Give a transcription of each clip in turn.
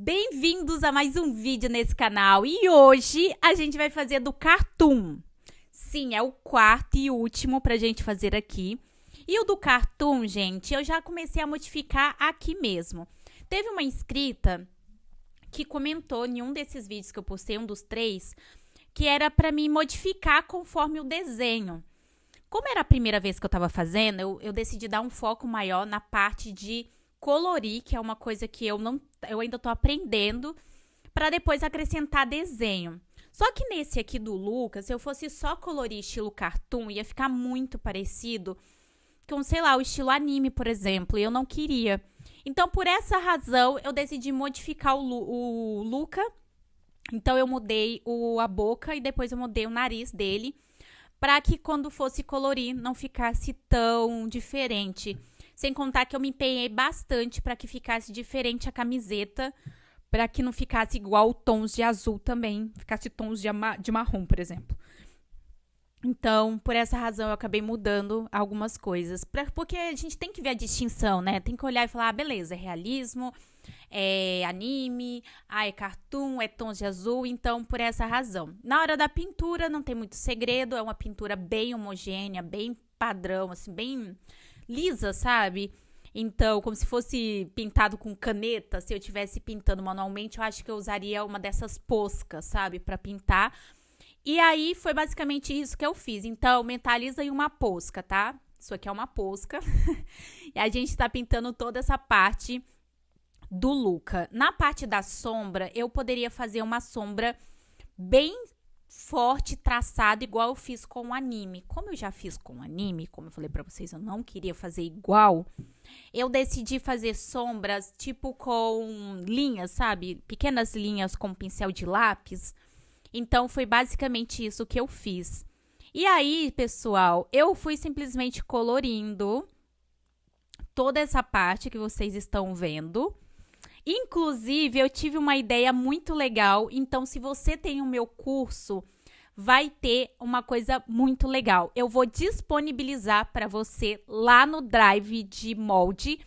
Bem-vindos a mais um vídeo nesse canal e hoje a gente vai fazer do Cartoon. Sim, é o quarto e último pra gente fazer aqui. E o do Cartoon, gente, eu já comecei a modificar aqui mesmo. Teve uma inscrita que comentou em um desses vídeos que eu postei, um dos 3, que era pra mim modificar conforme o desenho. Como era a primeira vez que eu tava fazendo, eu decidi dar um foco maior na parte de colorir, que é uma coisa que eu ainda tô aprendendo, para depois acrescentar desenho. Só que nesse aqui do Lucas, se eu fosse só colorir estilo cartoon, ia ficar muito parecido com, sei lá, o estilo anime, por exemplo, e eu não queria. Então, por essa razão, eu decidi modificar o Luca. Então, eu mudei a boca e depois eu mudei o nariz dele, para que quando fosse colorir não ficasse tão diferente. Sem contar que eu me empenhei bastante para que ficasse diferente a camiseta, para que não ficasse igual tons de azul também, ficasse tons de marrom, por exemplo. Então, por essa razão, eu acabei mudando algumas coisas. Porque a gente tem que ver a distinção, né? Tem que olhar e falar, beleza, é realismo, é anime, é cartoon, é tons de azul. Então, por essa razão. Na hora da pintura, não tem muito segredo. É uma pintura bem homogênea, bem padrão, assim, bem lisa, sabe? Então, como se fosse pintado com caneta. Se eu estivesse pintando manualmente, eu acho que eu usaria uma dessas poscas, sabe? Pra pintar. E aí, foi basicamente isso que eu fiz. Então, mentaliza em uma posca, tá? Isso aqui é uma posca. E a gente tá pintando toda essa parte do Luca. Na parte da sombra, eu poderia fazer uma sombra bem forte, traçada, igual eu fiz com o anime. Como eu já fiz com o anime, como eu falei pra vocês, eu não queria fazer igual. Eu decidi fazer sombras, tipo com linhas, sabe? Pequenas linhas com pincel de lápis. Então, foi basicamente isso que eu fiz. E aí, pessoal, eu fui simplesmente colorindo toda essa parte que vocês estão vendo. Inclusive, eu tive uma ideia muito legal. Então, se você tem o meu curso, vai ter uma coisa muito legal. Eu vou disponibilizar para você lá no Drive de molde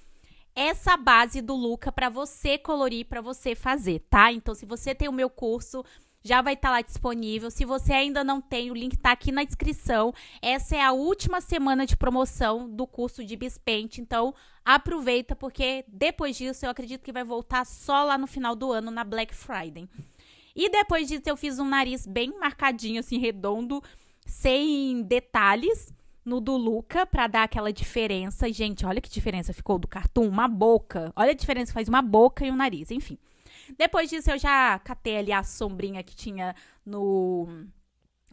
essa base do Luca para você colorir, para você fazer, tá? Então, se você tem o meu curso, já vai estar lá disponível. Se você ainda não tem, o link está aqui na descrição. Essa é a última semana de promoção do curso de Bispaint. Então, aproveita, porque depois disso eu acredito que vai voltar só lá no final do ano, na Black Friday. E depois disso eu fiz um nariz bem marcadinho, assim, redondo, sem detalhes, no do Luca, para dar aquela diferença. Gente, olha que diferença ficou do Cartoon, uma boca. Olha a diferença que faz uma boca e um nariz, enfim. Depois disso, eu já catei ali a sombrinha que tinha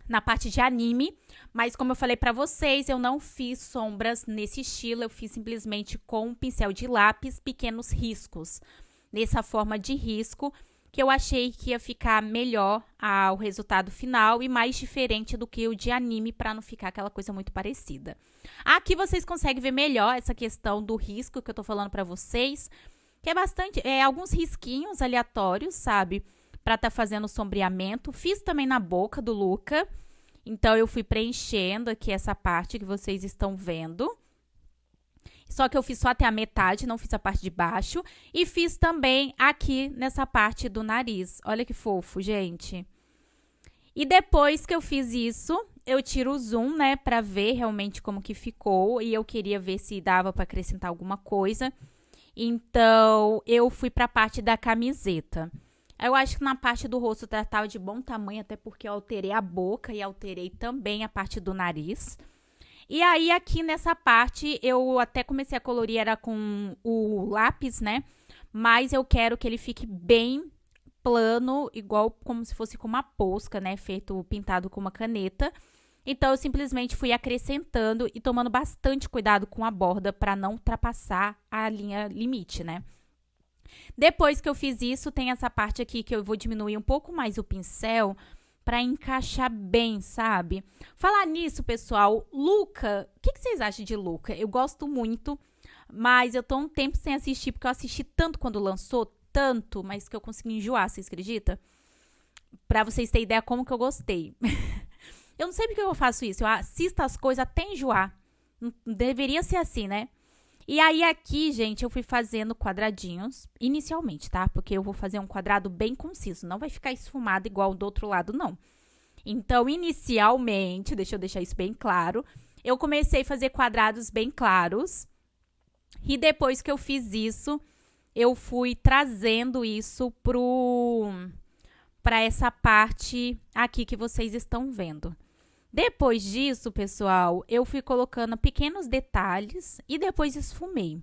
na parte de anime. Mas, como eu falei pra vocês, eu não fiz sombras nesse estilo. Eu fiz simplesmente com um pincel de lápis, pequenos riscos. Nessa forma de risco, que eu achei que ia ficar melhor ao resultado final e mais diferente do que o de anime, pra não ficar aquela coisa muito parecida. Aqui vocês conseguem ver melhor essa questão do risco que eu tô falando pra vocês, que é bastante, alguns risquinhos aleatórios, sabe? Pra tá fazendo sombreamento. Fiz também na boca do Luca. Então, eu fui preenchendo aqui essa parte que vocês estão vendo. Só que eu fiz só até a metade, não fiz a parte de baixo. E fiz também aqui nessa parte do nariz. Olha que fofo, gente. E depois que eu fiz isso, eu tiro o zoom, né? Pra ver realmente como que ficou. E eu queria ver se dava pra acrescentar alguma coisa. Então, eu fui pra parte da camiseta. Eu acho que na parte do rosto tava de bom tamanho, até porque eu alterei a boca e alterei também a parte do nariz. E aí, aqui nessa parte, eu até comecei a colorir, era com o lápis, né? Mas eu quero que ele fique bem plano, igual como se fosse com uma posca, né? Pintado com uma caneta. Então, eu simplesmente fui acrescentando e tomando bastante cuidado com a borda para não ultrapassar a linha limite, né? Depois que eu fiz isso, tem essa parte aqui que eu vou diminuir um pouco mais o pincel para encaixar bem, sabe? Falar nisso, pessoal, Luca, o que vocês acham de Luca? Eu gosto muito, mas eu tô um tempo sem assistir, porque eu assisti tanto quando lançou, tanto, mas que eu consegui enjoar, vocês acreditam? Pra vocês terem ideia como que eu gostei. Eu não sei porque eu faço isso. Eu assisto as coisas até enjoar. Não deveria ser assim, né? E aí, aqui, gente, eu fui fazendo quadradinhos inicialmente, tá? Porque eu vou fazer um quadrado bem conciso. Não vai ficar esfumado igual do outro lado, não. Então, inicialmente, deixa eu deixar isso bem claro, eu comecei a fazer quadrados bem claros. E depois que eu fiz isso, eu fui trazendo isso para essa parte aqui que vocês estão vendo. Depois disso, pessoal, eu fui colocando pequenos detalhes e depois esfumei.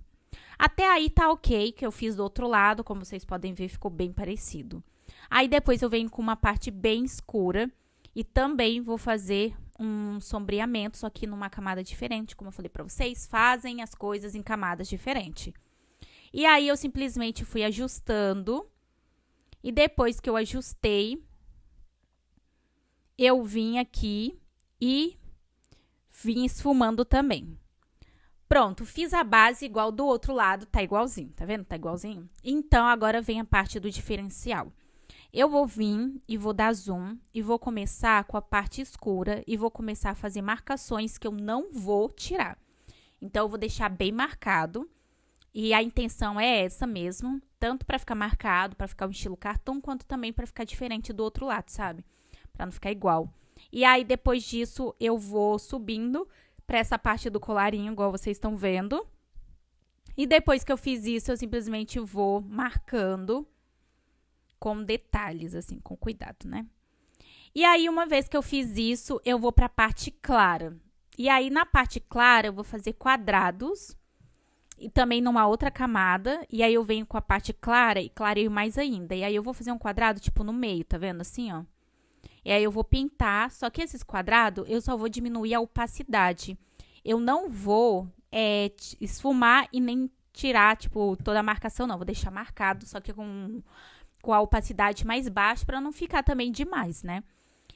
Até aí tá ok, que eu fiz do outro lado, como vocês podem ver, ficou bem parecido. Aí depois eu venho com uma parte bem escura e também vou fazer um sombreamento, só que numa camada diferente, como eu falei pra vocês, fazem as coisas em camadas diferentes. E aí eu simplesmente fui ajustando e depois que eu ajustei, eu vim aqui e vim esfumando também. Pronto, fiz a base igual do outro lado, tá igualzinho, tá vendo? Tá igualzinho? Então, agora vem a parte do diferencial. Eu vou vir e vou dar zoom e vou começar com a parte escura e vou começar a fazer marcações que eu não vou tirar. Então, eu vou deixar bem marcado e a intenção é essa mesmo, tanto para ficar marcado, para ficar um estilo cartão, quanto também para ficar diferente do outro lado, sabe? Para não ficar igual. E aí, depois disso, eu vou subindo para essa parte do colarinho, igual vocês estão vendo. E depois que eu fiz isso, eu simplesmente vou marcando com detalhes, assim, com cuidado, né? E aí, uma vez que eu fiz isso, eu vou para a parte clara. E aí, na parte clara, eu vou fazer quadrados e também numa outra camada. E aí, eu venho com a parte clara e clareio mais ainda. E aí, eu vou fazer um quadrado, tipo, no meio, tá vendo? Assim, ó. E aí, eu vou pintar, só que esses quadrados, eu só vou diminuir a opacidade. Eu não vou esfumar e nem tirar, tipo, toda a marcação, não. Vou deixar marcado, só que com a opacidade mais baixa, pra não ficar também demais, né?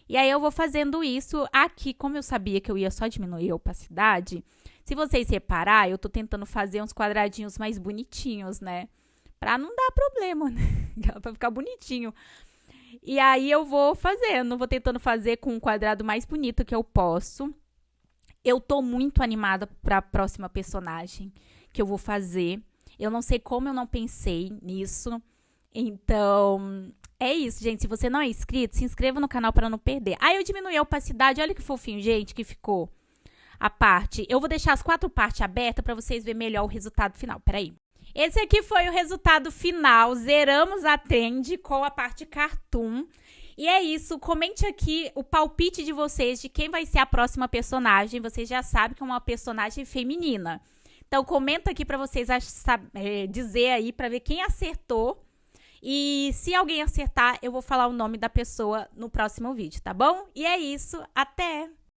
E aí, eu vou fazendo isso aqui, como eu sabia que eu ia só diminuir a opacidade, se vocês reparar, eu tô tentando fazer uns quadradinhos mais bonitinhos, né? Pra não dar problema, né? Pra ficar bonitinho. E aí, eu vou fazendo, vou tentando fazer com um quadrado mais bonito que eu posso. Eu tô muito animada pra próxima personagem que eu vou fazer. Eu não sei como eu não pensei nisso. Então, é isso, gente. Se você não é inscrito, se inscreva no canal para não perder. Aí, eu diminui a opacidade. Olha que fofinho, gente, que ficou a parte. Eu vou deixar as 4 partes abertas para vocês verem melhor o resultado final. Peraí. Esse aqui foi o resultado final. Zeramos a trend com a parte cartoon. E é isso. Comente aqui o palpite de vocês de quem vai ser a próxima personagem. Vocês já sabem que é uma personagem feminina. Então, comenta aqui para vocês dizer aí, para ver quem acertou. E se alguém acertar, eu vou falar o nome da pessoa no próximo vídeo, tá bom? E é isso. Até!